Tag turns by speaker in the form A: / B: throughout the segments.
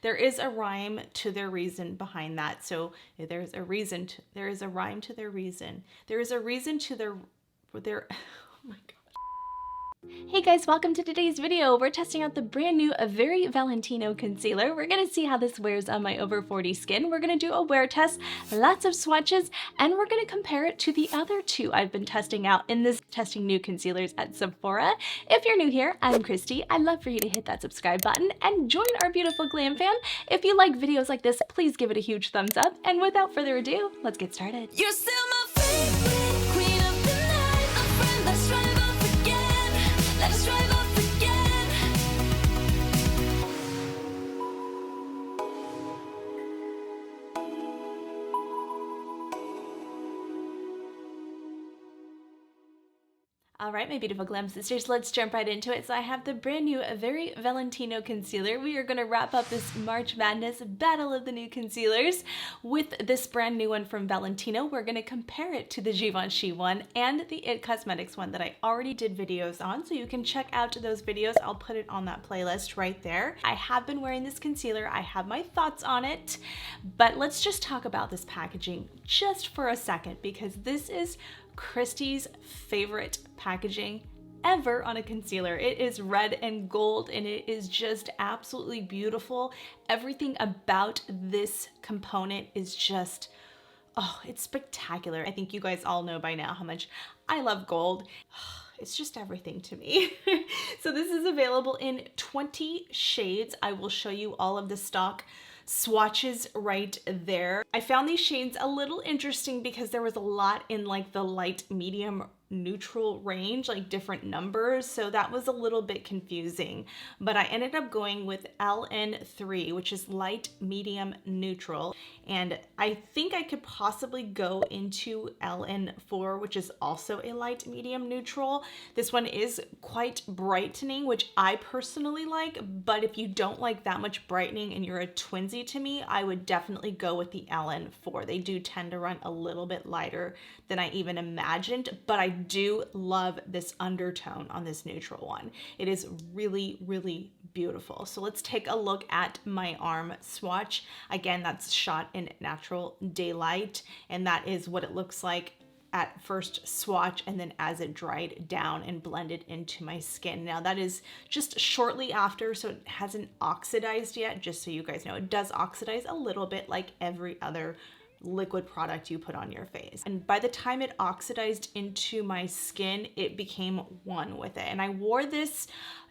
A: There is a rhyme to their reason behind that. So there's a reason to, there is a rhyme to their reason. There is a reason to their oh my god. Hey guys, welcome to today's video. We're testing out the brand new Very Valentino concealer. We're gonna see how this wears on my over 40 skin. We're gonna do a wear test, lots of swatches, and we're gonna compare it to the other two I've been testing out in this testing new concealers at Sephora. If you're new here, I'm Kristi. I'd love for you to hit that subscribe button and join our beautiful glam fam. If you like videos like this, please give it a huge thumbs up. And without further ado, let's get started.
B: You're still my favorite queen of the night. A friend, let's drive off again. Let's drive off again.
A: All right, my beautiful glam sisters, let's jump right into it. So I have the brand new Very Valentino concealer. We are gonna wrap up this March Madness battle of the new concealers with this brand new one from Valentino. We're gonna compare it to the Givenchy one and the It Cosmetics one that I already did videos on. So you can check out those videos. I'll put it on that playlist right there. I have been wearing this concealer. I have my thoughts on it, but let's just talk about this packaging just for a second, because this is Kristi's favorite packaging ever on a concealer. It is red and gold and it is just absolutely beautiful. Everything about this component is just, oh, it's spectacular. I think you guys all know by now how much I love gold. It's just everything to me. So this is available in 20 shades. I will show you all of the stock swatches right there. I found these shades a little interesting because there was a lot in like the light, medium, neutral range, like different numbers. So that was a little bit confusing, but I ended up going with LN3, which is light, medium, neutral. And I think I could possibly go into LN4, which is also a light, medium, neutral. This one is quite brightening, which I personally like, but if you don't like that much brightening and you're a twinsy to me, I would definitely go with the LN4. They do tend to run a little bit lighter than I even imagined, but I do love this undertone on this neutral one. It is really, really beautiful. So let's take a look at my arm swatch. Again, that's shot in natural daylight, and that is what it looks like at first swatch, and then as it dried down and blended into my skin. Now that is just shortly after, so it hasn't oxidized yet, just so you guys know. It does oxidize a little bit like every other liquid product you put on your face. And by the time it oxidized into my skin, it became one with it. And I wore this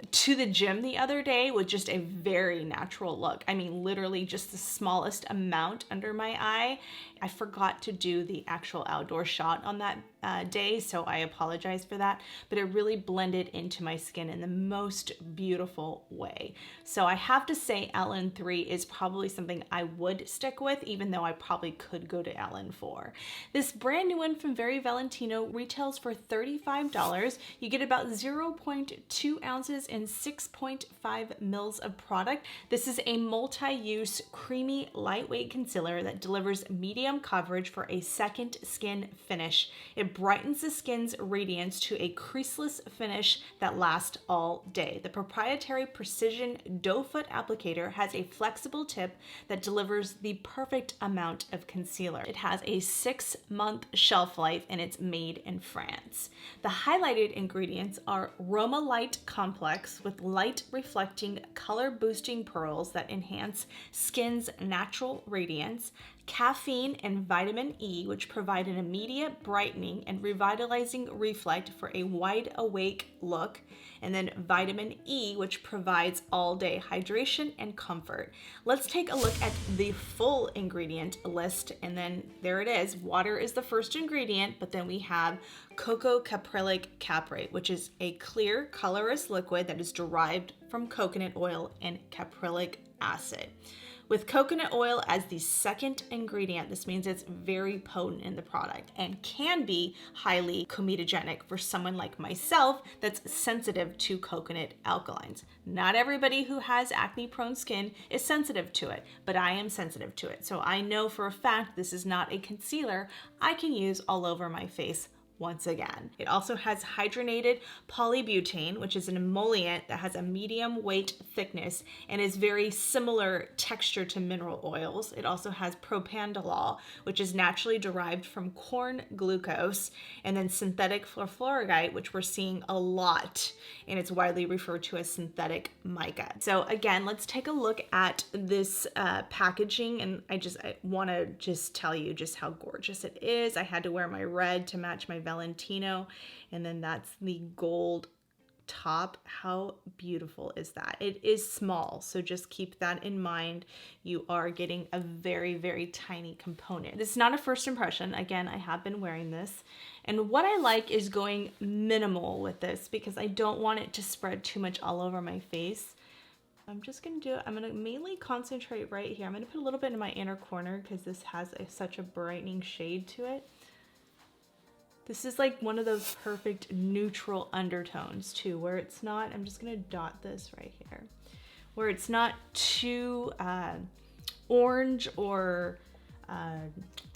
A: to the gym the other day with just a very natural look. I mean, literally just the smallest amount under my eye. I forgot to do the actual outdoor shot on that day, so I apologize for that, but it really blended into my skin in the most beautiful way. So I have to say LN3 is probably something I would stick with, even though I probably could go to LN4. This brand new one from Very Valentino retails for $35. You get about 0.2 ounces and 6.5 mils of product. This is a multi-use creamy lightweight concealer that delivers medium coverage for a second skin finish. It brightens the skin's radiance to a creaseless finish that lasts all day. The proprietary precision doe foot applicator has a flexible tip that delivers the perfect amount of concealer. It has a 6-month shelf life and it's made in France. The highlighted ingredients are Roma Light Complex with light reflecting color boosting pearls that enhance skin's natural radiance, caffeine and vitamin E, which provide an immediate brightening and revitalizing reflect for a wide awake look, and then vitamin E, which provides all-day hydration and comfort. Let's take a look at the full ingredient list, and then there it is. Water is the first ingredient, but then we have cocoa caprylic caprate, which is a clear, colorless liquid that is derived from coconut oil and caprylic acid. With coconut oil as the second ingredient, this means it's very potent in the product and can be highly comedogenic for someone like myself that's sensitive to coconut alkalines. Not everybody who has acne-prone skin is sensitive to it, but I am sensitive to it. So I know for a fact this is not a concealer I can use all over my face once again. It also has hydrogenated polybutane, which is an emollient that has a medium weight thickness and is very similar texture to mineral oils. It also has propandolol, which is naturally derived from corn glucose, and then synthetic fluoride, which we're seeing a lot, and it's widely referred to as synthetic mica. So again, let's take a look at this packaging, and I want to just tell you just how gorgeous it is. I had to wear my red to match my Valentino, and then that's the gold top. How beautiful is that? It is small, so just keep that in mind. You are getting a very, very tiny component. This is not a first impression. Again, I have been wearing this, and what I like is going minimal with this because I don't want it to spread too much all over my face. I'm just gonna do it. I'm gonna mainly concentrate right here. I'm gonna put a little bit in my inner corner because this has such a brightening shade to it. This is like one of those perfect neutral undertones too, where it's not, I'm just gonna dot this right here, where it's not too orange or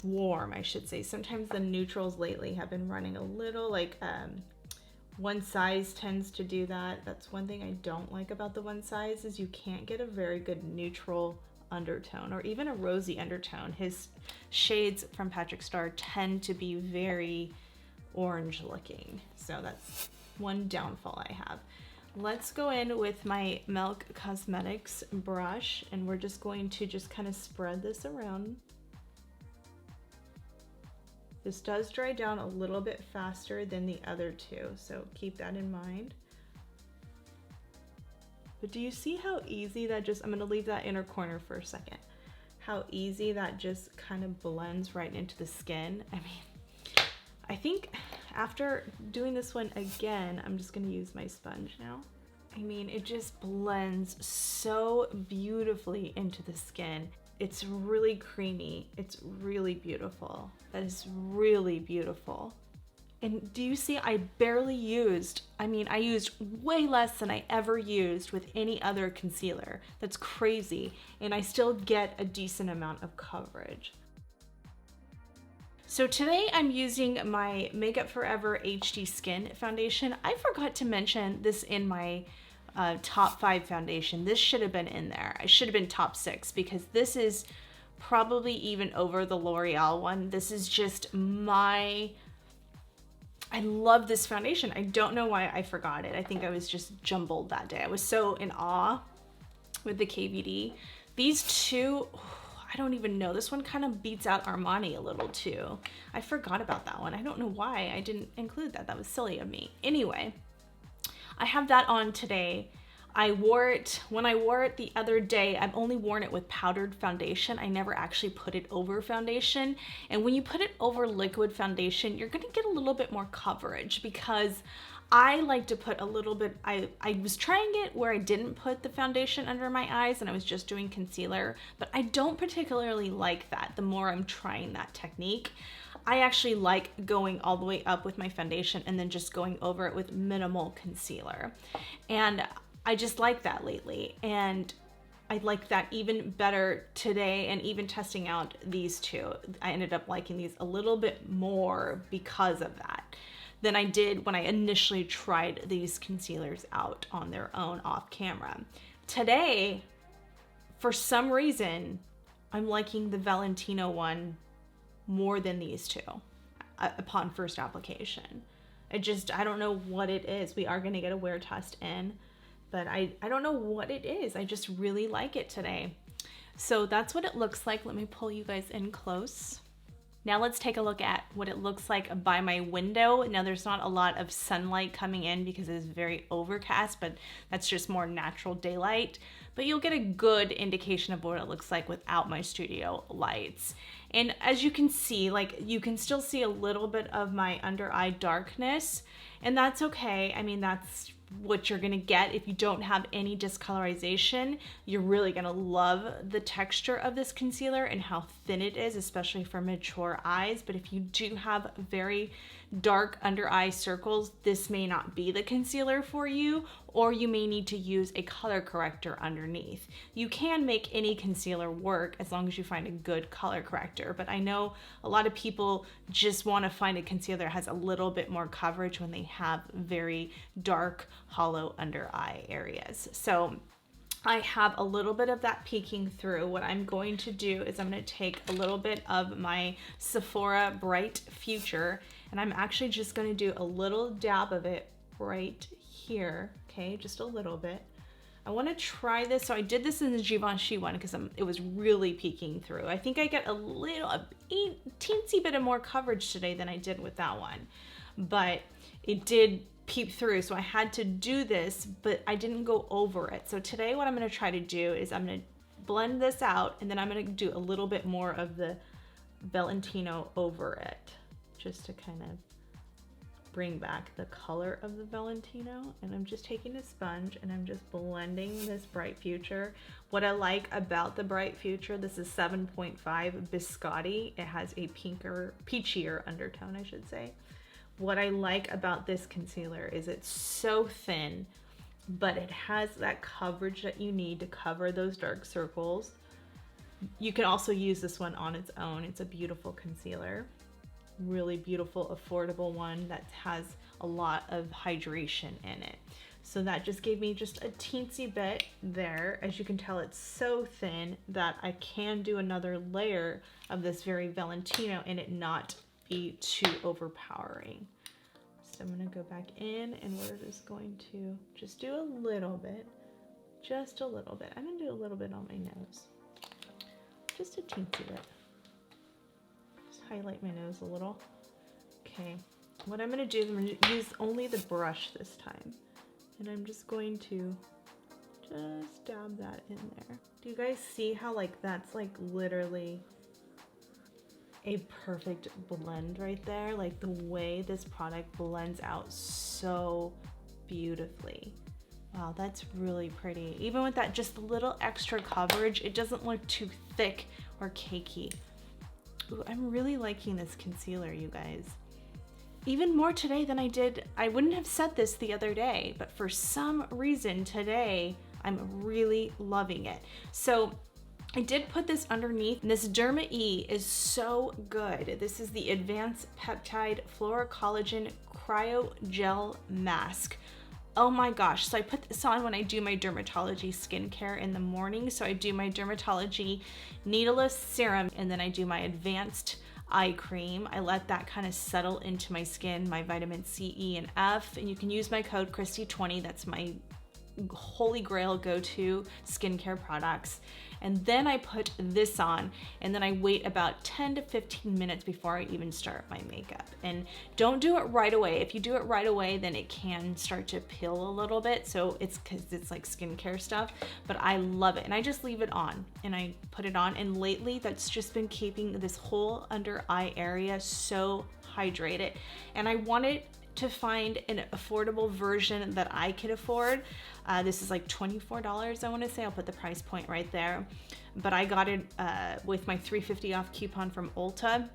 A: warm, I should say. Sometimes the neutrals lately have been running a little like, one size tends to do that. That's one thing I don't like about the one size is you can't get a very good neutral undertone or even a rosy undertone. His shades from Patrick Starr tend to be very orange looking. So that's one downfall I have. Let's go in with my Milk Cosmetics brush, and we're just going to just kind of spread this around. This does dry down a little bit faster than the other two, so keep that in mind. But do you see how easy that just, I'm gonna leave that inner corner for a second, how easy that just kind of blends right into the skin? I mean, I think after doing this one again, I'm just gonna use my sponge now. I mean, it just blends so beautifully into the skin. It's really creamy. It's really beautiful. That is really beautiful. And do you see, I barely used, I mean, I used way less than I ever used with any other concealer. That's crazy. And I still get a decent amount of coverage. So today I'm using my Makeup Forever HD Skin Foundation. I forgot to mention this in my top 5 foundation. This should have been in there. I should have been top 6 because this is probably even over the L'Oreal one. This is just I love this foundation. I don't know why I forgot it. I think I was just jumbled that day. I was so in awe with the KVD. These two, I don't even know. This one kind of beats out Armani a little too. I forgot about that one. I don't know why I didn't include that. That was silly of me. Anyway, I have that on today. I wore it, when I wore it the other day, I've only worn it with powdered foundation. I never actually put it over foundation. And when you put it over liquid foundation, you're gonna get a little bit more coverage because I like to put a little bit, I was trying it where I didn't put the foundation under my eyes and I was just doing concealer, but I don't particularly like that the more I'm trying that technique. I actually like going all the way up with my foundation and then just going over it with minimal concealer. And I just like that lately. And I like that even better today, and even testing out these two, I ended up liking these a little bit more because of that than I did when I initially tried these concealers out on their own off camera. Today, for some reason, I'm liking the Valentino one more than these two upon first application. I don't know what it is. We are gonna get a wear test in, but I don't know what it is. I just really like it today. So that's what it looks like. Let me pull you guys in close. Now let's take a look at what it looks like by my window. Now there's not a lot of sunlight coming in because it is very overcast, but that's just more natural daylight. But you'll get a good indication of what it looks like without my studio lights. And as you can see, like you can still see a little bit of my under eye darkness, and that's okay. I mean, that's what you're gonna get if you don't have any discolorization. You're really gonna love the texture of this concealer and how thin it is, especially for mature eyes. But if you do have very dark under eye circles, this may not be the concealer for you. or you may need to use a color corrector underneath. You can make any concealer work as long as you find a good color corrector, but I know a lot of people just want to find a concealer that has a little bit more coverage when they have very dark, hollow under eye areas. So I have a little bit of that peeking through. What I'm going to do is I'm going to take a little bit of my Sephora Bright Future, and I'm actually just going to do a little dab of it right here. Okay, just a little bit. I want to try this. So I did this in the Givenchy one because it was really peeking through. I think I get a teensy bit of more coverage today than I did with that one, but it did peep through, so I had to do this, but I didn't go over it. So today what I'm going to try to do is I'm going to blend this out, and then I'm going to do a little bit more of the Valentino over it, just to kind of bring back the color of the Valentino. And I'm just taking a sponge and I'm just blending this Bright Future. What I like about the Bright Future, this is 7.5 biscotti. It has a peachier undertone, I should say. What I like about this concealer is it's so thin, but it has that coverage that you need to cover those dark circles. You can also use this one on its own. It's a beautiful concealer. Really beautiful, affordable one that has a lot of hydration in it. So that just gave me just a teensy bit there. As you can tell, it's so thin that I can do another layer of this very Valentino and it not be too overpowering. So I'm going to go back in and we're just going to just do a little bit, just a little bit. I'm going to do a little bit on my nose, just a teensy bit. Highlight my nose a little. Okay, what I'm going to do is I'm going to use only the brush this time, and I'm just going to just dab that in there. Do you guys see how like that's like literally a perfect blend right there? Like the way this product blends out so beautifully. Wow, that's really pretty. Even with that just a little extra coverage, it doesn't look too thick or cakey. Ooh, I'm really liking this concealer, you guys. Even more today than I did. I wouldn't have said this the other day, but for some reason today, I'm really loving it. So I did put this underneath. This Derma E is so good. This is the Advanced Peptide Fluorocollagen Cryo Gel Mask. Oh my gosh, so I put this on when I do my dermatology skincare in the morning. So I do my dermatology needleless serum, and then I do my advanced eye cream. I let that kind of settle into my skin, my vitamin C, E, and F. And you can use my code Kristi20. That's my holy grail go-to skincare products. And then I put this on, and then I wait about 10 to 15 minutes before I even start my makeup. And don't do it right away. If you do it right away, then it can start to peel a little bit. So it's because it's like skincare stuff, but I love it. And I just leave it on and I put it on. And lately that's just been keeping this whole under eye area so hydrated. And I wanted to find an affordable version that I could afford. This is like $24, I want to say. I'll put the price point right there. But I got it with my $3.50 off coupon from Ulta,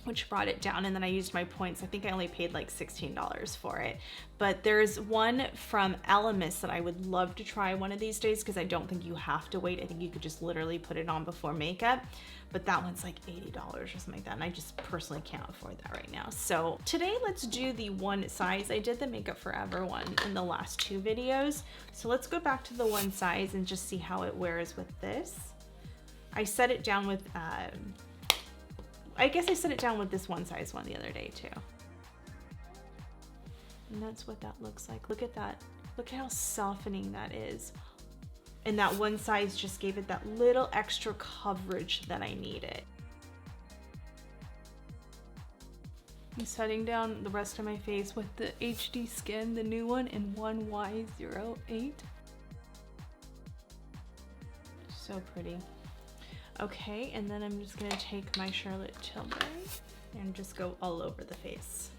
A: which brought it down, and then I used my points. I think I only paid like $16 for it. But there's one from Elemis that I would love to try one of these days, because I don't think you have to wait. I think you could just literally put it on before makeup. But that one's like $80 or something like that, and I just personally can't afford that right now. So today, let's do the one size. I did the Makeup Forever one in the last two videos. So let's go back to the one size and just see how it wears with this. I set it down with, I guess I set it down with this one size one the other day too. And that's what that looks like. Look at that. Look at how softening that is. And that one size just gave it that little extra coverage that I needed. I'm setting down the rest of my face with the HD Skin, the new one in 1Y08. So pretty. Okay, and then I'm just gonna take my Charlotte Tilbury and just go all over the face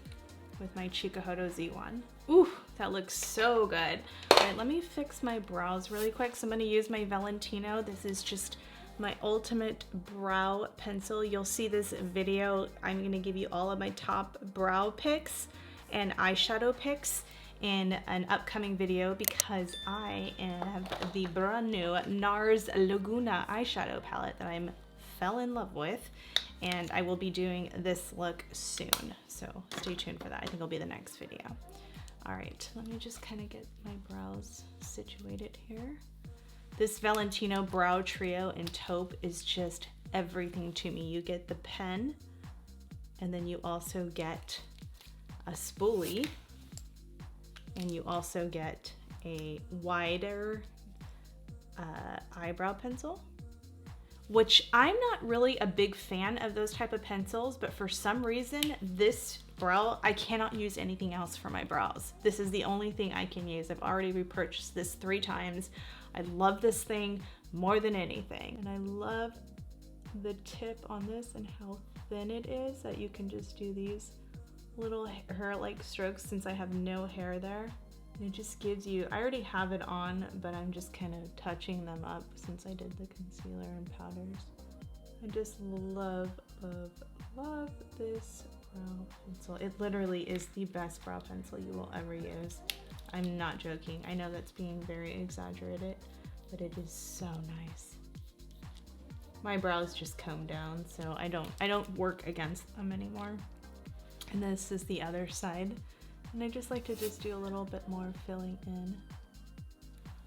A: with my Chikuhodo Z1. Ooh, that looks so good. All right, let me fix my brows really quick. So I'm gonna use my Valentino. This is just my ultimate brow pencil. You'll see this video. I'm gonna give you all of my top brow picks and eyeshadow picks. in an upcoming video because I have the brand new NARS Laguna eyeshadow palette that I fell in love with, and I will be doing this look soon, so stay tuned for that. I think it'll be the next video. All right, let me just kind of get my brows situated here. This Valentino brow trio in taupe is just everything to me. You get the pen, and then you also get a spoolie, and you also get a wider eyebrow pencil, which I'm not really a big fan of those type of pencils, but for some reason this brow, I cannot use anything else for my brows. This is the only thing I can use. I've already repurchased this 3 times. I love this thing more than anything, and I love the tip on this and how thin it is, that you can just do these little hair-like strokes since I have no hair there. And it just gives you, I already have it on, but I'm just kind of touching them up since I did the concealer and powders. I just love, love, love this brow pencil. It literally is the best brow pencil you will ever use. I'm not joking. I know that's being very exaggerated, but it is so nice. My brows just comb down, so I don't work against them anymore. And this is the other side. And I just like to just do a little bit more filling in.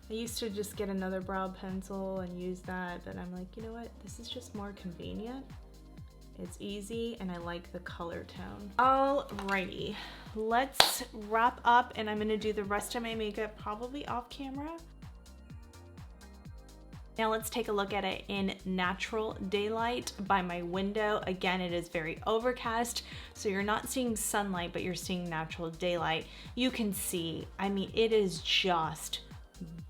A: I used to just get another brow pencil and use that, but I'm like, you know what? This is just more convenient. It's easy, and I like the color tone. Alrighty, let's wrap up, and I'm gonna do the rest of my makeup probably off camera. Now let's take a look at it in natural daylight by my window. Again, it is very overcast, so you're not seeing sunlight, but you're seeing natural daylight. You can see, I mean, it is just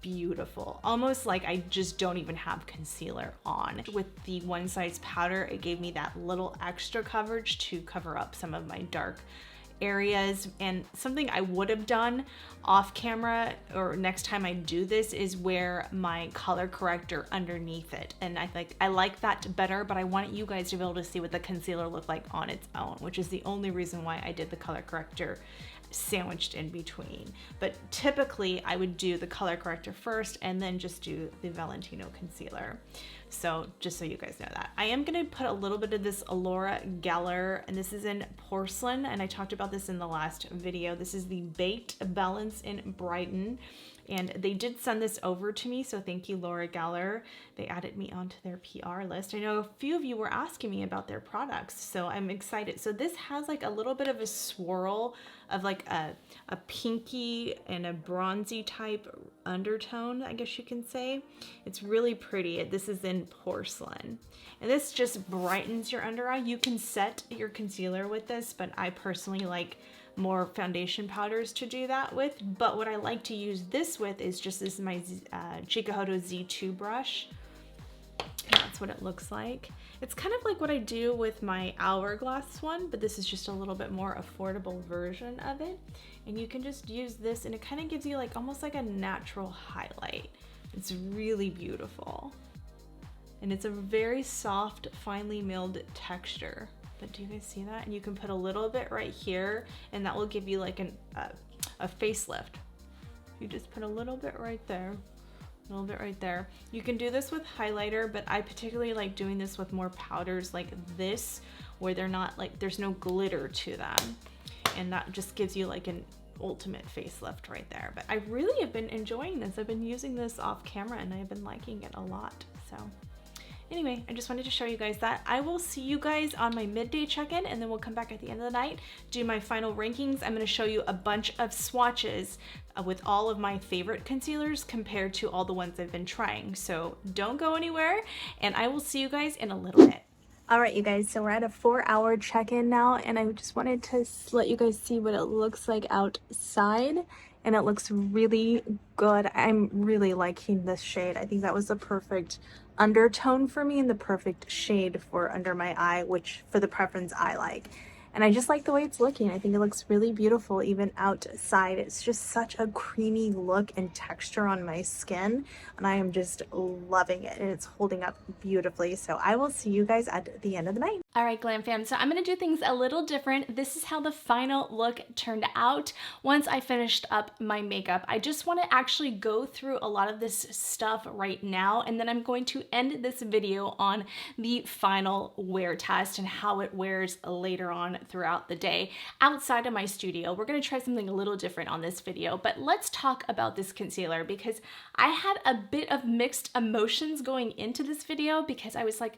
A: beautiful. Almost like I just don't even have concealer on. With the One Size powder, it gave me that little extra coverage to cover up some of my dark areas. And something I would have done off camera, or next time I do this, is wear my color corrector underneath it. And I like that better, but I want you guys to be able to see what the concealer looked like on its own, which is the only reason why I did the color corrector sandwiched in between. But typically I would do the color corrector first and then just do the Valentino concealer. So just so you guys know that. I am gonna put a little bit of this Allure Gellar, and this is in porcelain, and I talked about this in the last video. This is the Baked Balance in Brighton, and they did send this over to me, so thank you, Laura Gellar. They added me onto their PR list. I know a few of you were asking me about their products, so I'm excited. So this has like a little bit of a swirl of like a pinky and a bronzy type undertone, I guess you can say. It's really pretty. This is in porcelain, and this just brightens your under eye. You can set your concealer with this, but I personally like more foundation powders to do that with. But what I like to use this with is just this, my Chikuhodo Z2 brush. That's what it looks like. It's kind of like what I do with my Hourglass one, but this is just a little bit more affordable version of it. And you can just use this, and it kind of gives you like almost like a natural highlight. It's really beautiful. And it's a very soft, finely milled texture. But do you guys see that? And you can put a little bit right here, and that will give you like a facelift. You just put a little bit right there. A little bit right there. You can do this with highlighter, but I particularly like doing this with more powders like this, where they're not like, there's no glitter to them. And that just gives you like an ultimate facelift right there. But I really have been enjoying this. I've been using this off camera, and I've been liking it a lot. So anyway, I just wanted to show you guys that. I will see you guys on my midday check-in, and then we'll come back at the end of the night, do my final rankings. I'm gonna show you a bunch of swatches with all of my favorite concealers compared to all the ones I've been trying. So don't go anywhere, and I will see you guys in a little bit. All right, you guys, so we're at a 4-hour check-in now, and I just wanted to let you guys see what it looks like outside, and it looks really good. I'm really liking this shade. I think that was the perfect undertone for me and the perfect shade for under my eye, which for the preference I like. And I just like the way it's looking. I think it looks really beautiful even outside. It's just such a creamy look and texture on my skin, and I am just loving it, and it's holding up beautifully. So I will see you guys at the end of the night. All right, Glam Fam, so I'm gonna do things a little different. This is how the final look turned out once I finished up my makeup. I just wanna actually go through a lot of this stuff right now, and then I'm going to end this video on the final wear test and how it wears later on throughout the day. Outside of my studio, we're gonna try something a little different on this video, but let's talk about this concealer because I had a bit of mixed emotions going into this video because I was like,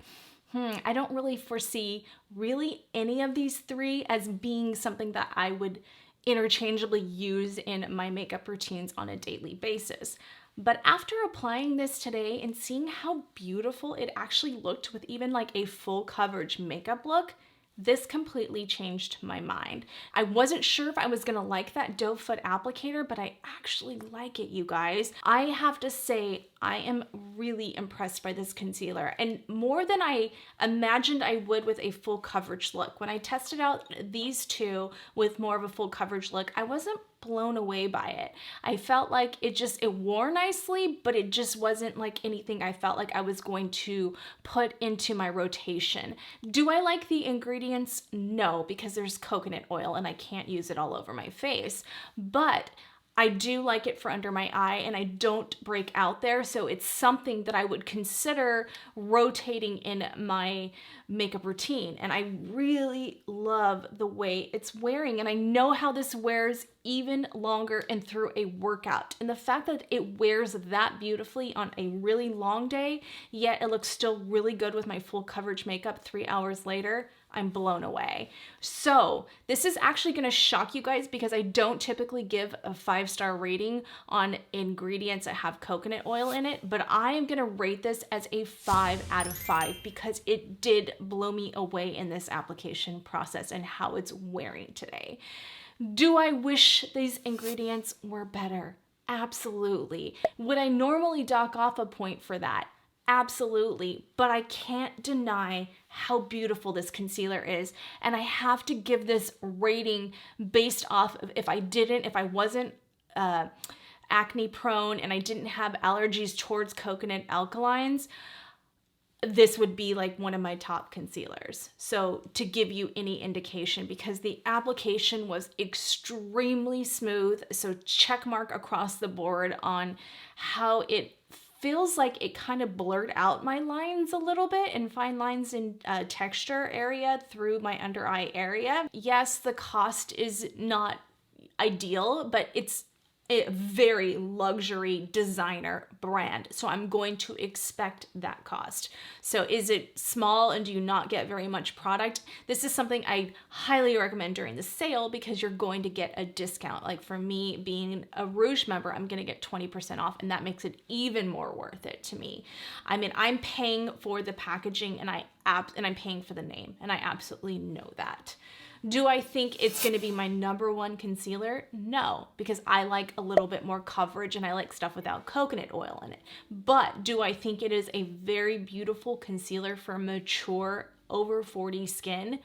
A: I don't really foresee really any of these three as being something that I would interchangeably use in my makeup routines on a daily basis. But after applying this today and seeing how beautiful it actually looked with even like a full coverage makeup look, this completely changed my mind. I wasn't sure if I was gonna like that doe foot applicator, but I actually like it, you guys. I have to say, I am really impressed by this concealer, and more than I imagined I would with a full coverage look. When I tested out these two with more of a full coverage look, I wasn't blown away by it. I felt like it wore nicely, but it just wasn't like anything I felt like I was going to put into my rotation. Do I like the ingredients? No, because there's coconut oil and I can't use it all over my face. But I do like it for under my eye and I don't break out there, so it's something that I would consider rotating in my makeup routine. And I really love the way it's wearing, and I know how this wears even longer and through a workout. And the fact that it wears that beautifully on a really long day, yet it looks still really good with my full coverage makeup 3 hours later, I'm blown away. So this is actually gonna shock you guys because I don't typically give a 5-star rating on ingredients that have coconut oil in it, but I am gonna rate this as a 5 out of 5 because it did blow me away in this application process and how it's wearing today. Do I wish these ingredients were better? Absolutely. Would I normally dock off a point for that? Absolutely, but I can't deny how beautiful this concealer is, and I have to give this rating based off of if I wasn't acne prone and I didn't have allergies towards coconut alkalines, this would be like one of my top concealers. So to give you any indication, because the application was extremely smooth, so check mark across the board on how it feels like it kind of blurred out my lines a little bit and fine lines in texture area through my under eye area. Yes, the cost is not ideal, but it's a very luxury designer brand, so I'm going to expect that cost. So is it small and do you not get very much product? This is something I highly recommend during the sale because you're going to get a discount. Like for me being a Rouge member, I'm gonna get 20% off, and that makes it even more worth it to me. I mean, I'm paying for the packaging and I'm paying for the name, and I absolutely know that. Do I think it's going to be my #1 concealer? No, because I like a little bit more coverage and I like stuff without coconut oil in it. But do I think it is a very beautiful concealer for mature over 40 skin?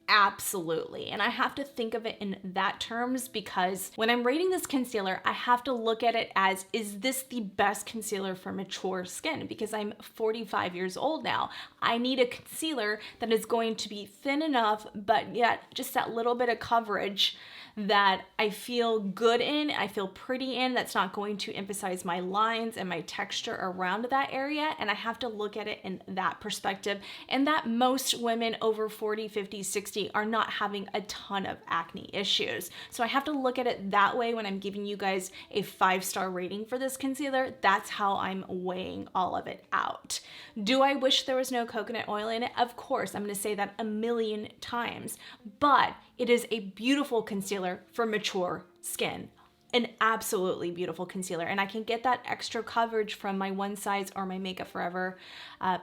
A: Absolutely. And I have to think of it in that terms because when I'm rating this concealer, I have to look at it as, is this the best concealer for mature skin? Because I'm 45 years old now. I need a concealer that is going to be thin enough, but yet just that little bit of coverage that I feel good in, I feel pretty in, that's not going to emphasize my lines and my texture around that area. And I have to look at it in that perspective, and that most women over 40, 50, 60 are not having a ton of acne issues. So I have to look at it that way when I'm giving you guys a 5-star rating for this concealer. That's how I'm weighing all of it out. Do I wish there was no coconut oil in it? Of course, I'm gonna say that a million times, but it is a beautiful concealer for mature skin. An absolutely beautiful concealer, and I can get that extra coverage from my One Size or my Makeup Forever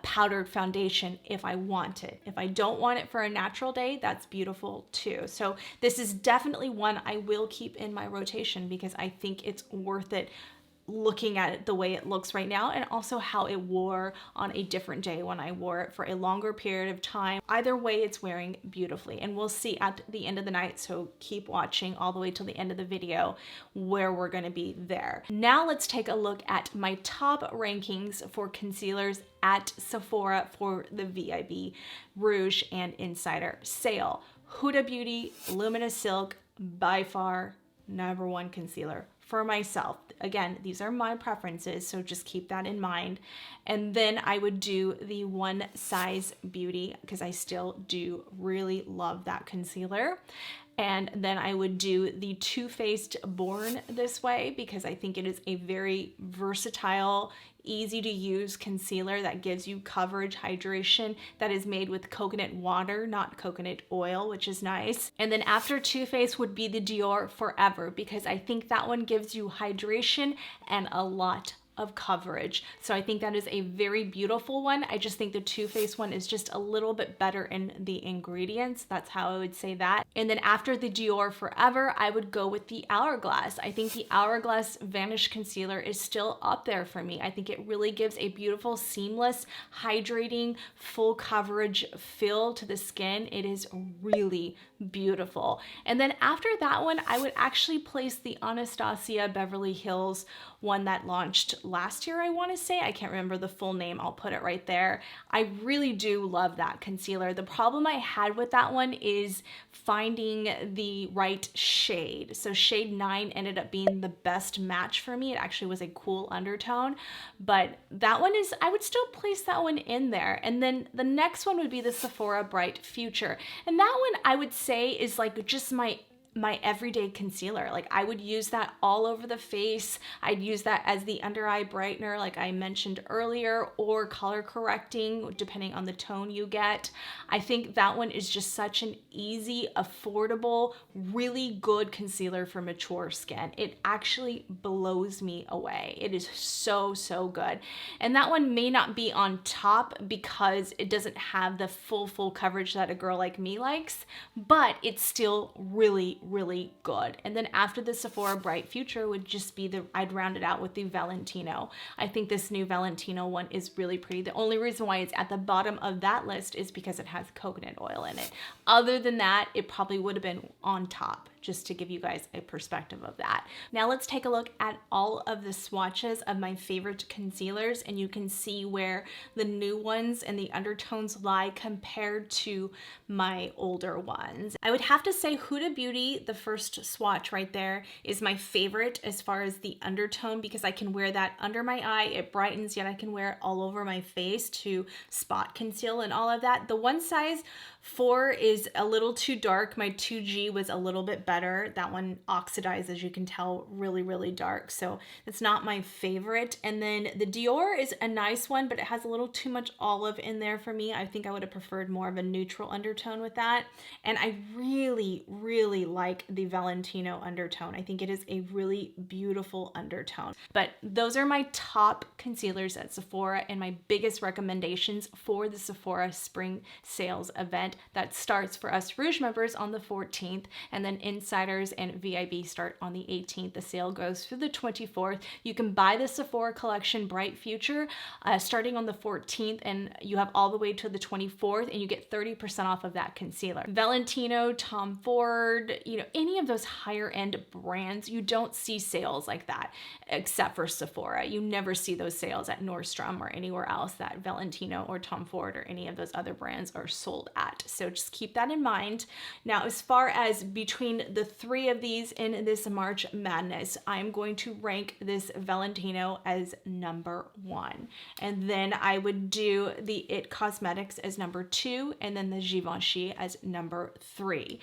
A: powdered foundation if I want it. If I don't want it for a natural day, that's beautiful too. So this is definitely one I will keep in my rotation because I think it's worth it looking at it the way it looks right now, and also how it wore on a different day when I wore it for a longer period of time. Either way, it's wearing beautifully, and we'll see at the end of the night, so keep watching all the way till the end of the video where we're going to be there. Now let's take a look at my top rankings for concealers at Sephora for the VIB Rouge and Insider sale. Huda Beauty Luminous Silk, by far #1 concealer for myself. Again, these are my preferences, so just keep that in mind. And then I would do the One Size Beauty, because I still do really love that concealer. And then I would do the Too Faced Born This Way, because I think it is a very versatile, easy to use concealer that gives you coverage, hydration, that is made with coconut water, not coconut oil, which is nice. And then after Too Faced would be the Dior Forever, because I think that one gives you hydration and a lot of coverage. So I think that is a very beautiful one. I just think the Too Faced one is just a little bit better in the ingredients. That's how I would say that. And then after the Dior Forever, I would go with the Hourglass. I think the Hourglass Vanish Concealer is still up there for me. I think it really gives a beautiful, seamless, hydrating, full coverage feel to the skin. It is really beautiful. And then after that one, I would actually place the Anastasia Beverly Hills one that launched last year, I want to say. I can't remember the full name. I'll put it right there. I really do love that concealer. The problem I had with that one is finding the right shade. So shade 9 ended up being the best match for me. It actually was a cool undertone, but that one is, I would still place that one in there. And then the next one would be the Sephora Bright Future. And that one I would say is like just my everyday concealer. Like I would use that all over the face. I'd use that as the under eye brightener, like I mentioned earlier, or color correcting, depending on the tone you get. I think that one is just such an easy, affordable, really good concealer for mature skin. It actually blows me away. It is so, so good. And that one may not be on top because it doesn't have the full coverage that a girl like me likes, but it's still really, really good. And then after the Sephora Bright Future would just be I'd round it out with the Valentino. I think this new Valentino one is really pretty. The only reason why it's at the bottom of that list is because it has coconut oil in it. Other than that, it probably would have been on top, just to give you guys a perspective of that. Now let's take a look at all of the swatches of my favorite concealers, and you can see where the new ones and the undertones lie compared to my older ones. I would have to say Huda Beauty, the first swatch right there, is my favorite as far as the undertone, because I can wear that under my eye, it brightens, yet I can wear it all over my face to spot conceal and all of that. The One Size 4 is a little too dark. My 2G was a little bit better. That one oxidized, as you can tell, really, really dark. So it's not my favorite. And then the Dior is a nice one, but it has a little too much olive in there for me. I think I would have preferred more of a neutral undertone with that. And I really, really like the Valentino undertone. I think it is a really beautiful undertone. But those are my top concealers at Sephora and my biggest recommendations for the Sephora spring sales event that starts for us Rouge members on the 14th, and then Insiders and VIB start on the 18th. The sale goes through the 24th. You can buy the Sephora collection Bright Future starting on the 14th, and you have all the way to the 24th, and you get 30% off of that concealer. Valentino, Tom Ford, you know, any of those higher end brands, you don't see sales like that except for Sephora. You never see those sales at Nordstrom or anywhere else that Valentino or Tom Ford or any of those other brands are sold at. So just keep that in mind. Now, as far as between the three of these in this March Madness, I'm going to rank this Valentino as #1. And then I would do the IT Cosmetics as #2, and then the Givenchy as #3.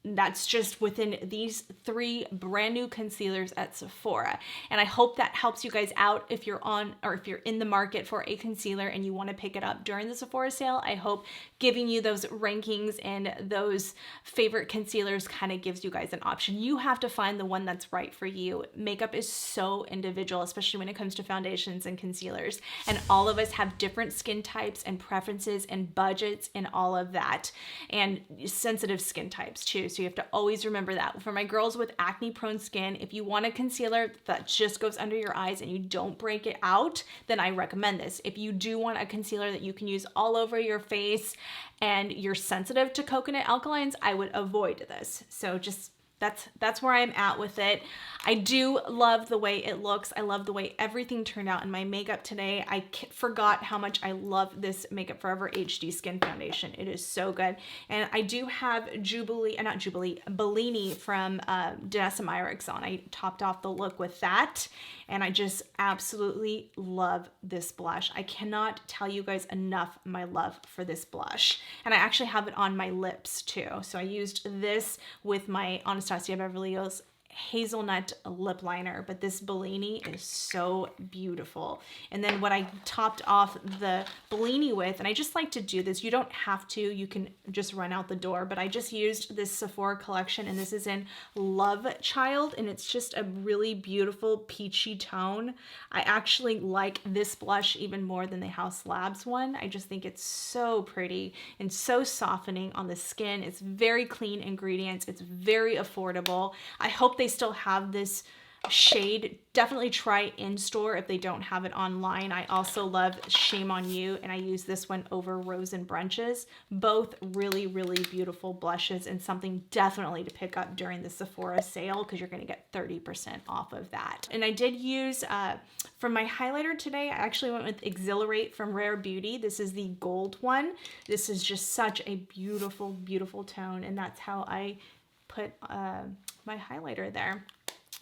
A: That's just within these three brand new concealers at Sephora. And I hope that helps you guys out if you're on, or if you're in the market for a concealer and you want to pick it up during the Sephora sale. I hope giving you those rankings and those favorite concealers kind of gives you guys an option. You have to find the one that's right for you. Makeup is so individual, especially when it comes to foundations and concealers. And all of us have different skin types and preferences and budgets and all of that, and sensitive skin types too. So you have to always remember that. For my girls with acne prone skin, if you want a concealer that just goes under your eyes and you don't break it out, then I recommend this. If you do want a concealer that you can use all over your face and you're sensitive to coconut alkalines, I would avoid this. So just that's where I'm at with it. I do love the way it looks. I love the way everything turned out in my makeup today. I forgot how much I love this Makeup Forever HD Skin Foundation. It is so good. And I do have Bellini from Danessa Myricks on. I topped off the look with that. And I just absolutely love this blush. I cannot tell you guys enough my love for this blush. And I actually have it on my lips too. So I used this with my Anastasia Beverly Hills hazelnut lip liner, but this Bellini is so beautiful. And then what I topped off the Bellini with, and I just like to do this, you don't have to, you can just run out the door, but I just used this Sephora collection, and this is in Love Child, and it's just a really beautiful peachy tone. I actually like this blush even more than the House Labs one. I just think it's so pretty and so softening on the skin. It's very clean ingredients. It's very affordable. I hope they still have this shade. Definitely try in store if they don't have it online. I also love Shame on You, and I use this one over Rose and Brunches. Both really, really beautiful blushes, and something definitely to pick up during the Sephora sale because you're going to get 30% off of that. And I did use, for my highlighter today, I actually went with Exhilarate from Rare Beauty. This is the gold one. This is just such a beautiful, beautiful tone, and that's how I put my highlighter there.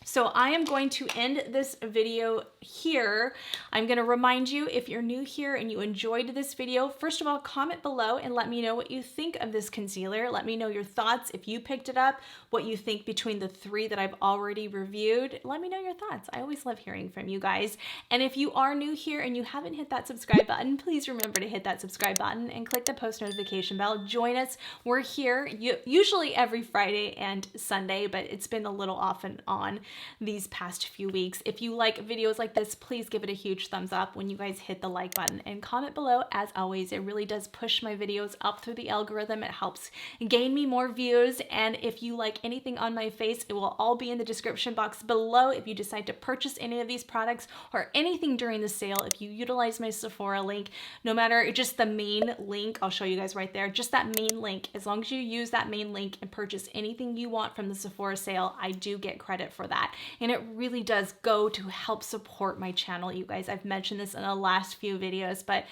A: So I am going to end this video here. I'm going to remind you, if you're new here and you enjoyed this video, first of all, comment below and let me know what you think of this concealer. Let me know your thoughts if you picked it up, what you think between the three that I've already reviewed. Let me know your thoughts. I always love hearing from you guys. And if you are new here and you haven't hit that subscribe button, please remember to hit that subscribe button and click the post notification bell. Join us. We're here usually every Friday and Sunday, but it's been a little off and on these past few weeks. If you like videos like this, please give it a huge thumbs up when you guys hit the like button, and comment below. As always, it really does push my videos up through the algorithm. It helps gain me more views. And if you like anything on my face, it will all be in the description box below. If you decide to purchase any of these products or anything during the sale, if you utilize my Sephora link, no matter, just the main link, I'll show you guys right there, just that main link, as long as you use that main link and purchase anything you want from the Sephora sale, I do get credit for that. And it really does go to help support my channel, you guys. I've mentioned this in the last few videos, but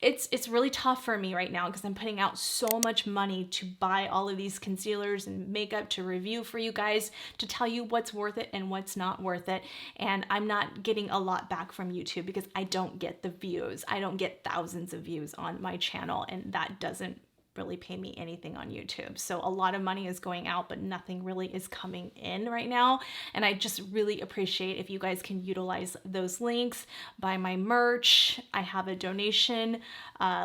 A: it's really tough for me right now because I'm putting out so much money to buy all of these concealers and makeup to review for you guys, to tell you what's worth it and what's not worth it. And I'm not getting a lot back from YouTube because I don't get the views. I don't get thousands of views on my channel, and that doesn't really pay me anything on YouTube. So a lot of money is going out, but nothing really is coming in right now. And I just really appreciate if you guys can utilize those links, buy my merch. I have a donation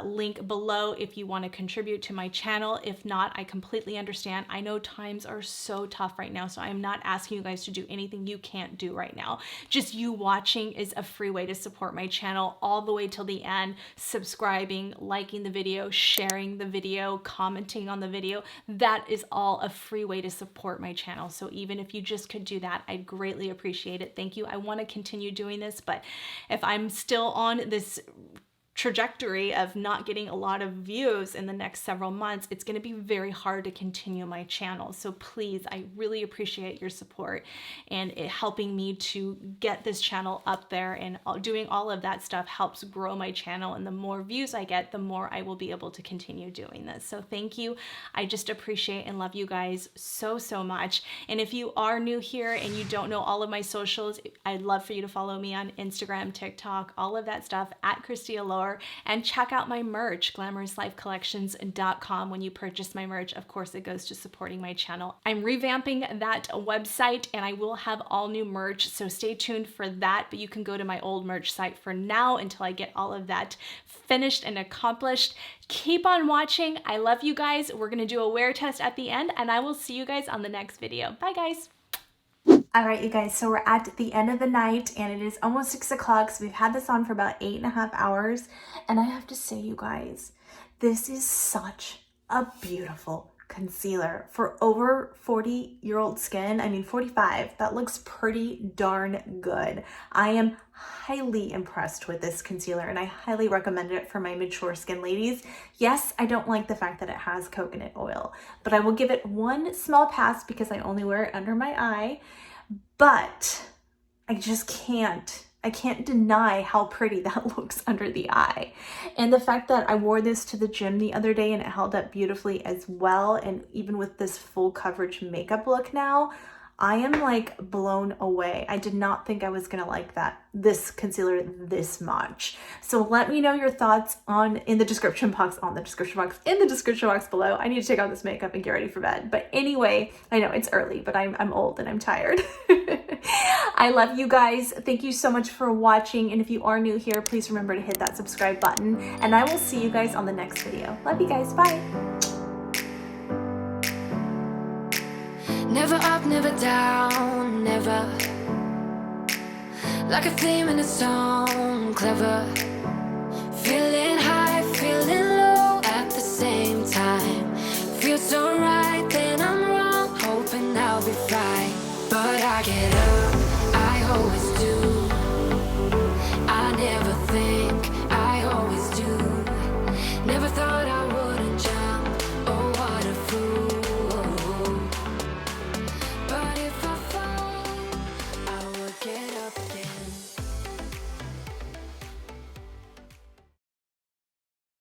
A: link below if you want to contribute to my channel. If not, I completely understand. I know times are so tough right now, so I'm not asking you guys to do anything you can't do right now. Just you watching is a free way to support my channel all the way till the end. Subscribing, liking the video, sharing the video, commenting on the video, that is all a free way to support my channel. So even if you just could do that, I'd greatly appreciate it. Thank you. I want to continue doing this, but if I'm still on this trajectory of not getting a lot of views in the next several months, it's going to be very hard to continue my channel. So please, I really appreciate your support and it helping me to get this channel up there, and doing all of that stuff helps grow my channel, and the more views I get, the more I will be able to continue doing this. So thank you. I just appreciate and love you guys so, so much. And if you are new here and you don't know all of my socials, I'd love for you to follow me on Instagram, TikTok, all of that stuff at KristiAllure. And check out my merch, glamourouslifecollections.com. When you purchase my merch, of course, it goes to supporting my channel. I'm revamping that website and I will have all new merch, so stay tuned for that. But you can go to my old merch site for now until I get all of that finished and accomplished. Keep on watching. I love you guys. We're going to do a wear test at the end, and I will see you guys on the next video. Bye, guys. All right, you guys, so we're at the end of the night and it is almost 6 o'clock. So we've had this on for about 8.5 hours. And I have to say, you guys, this is such a beautiful
C: concealer for over 40-year-old skin. I mean 45, that looks pretty darn good. I am highly impressed with this concealer and I highly recommend it for my mature skin ladies. Yes, I don't like the fact that it has coconut oil, but I will give it one small pass because I only wear it under my eye, but I just can't. I can't deny how pretty that looks under the eye. And the fact that I wore this to the gym the other day and it held up beautifully as well, and even with this full coverage makeup look now, I am like blown away. I did not think I was gonna like this concealer this much. So let me know your thoughts in the description box below. I need to take out this makeup and get ready for bed. But anyway, I know it's early, but I'm old and I'm tired. I love you guys. Thank you so much for watching. And if you are new here, please remember to hit that subscribe button. And I will see you guys on the next video. Love you guys. Bye.
B: Never up, never down, never. Like a theme in a song, clever. Feeling high, feeling low at the same time. Feels so right, then I'm wrong, hoping I'll be fine. But I get up, I always do.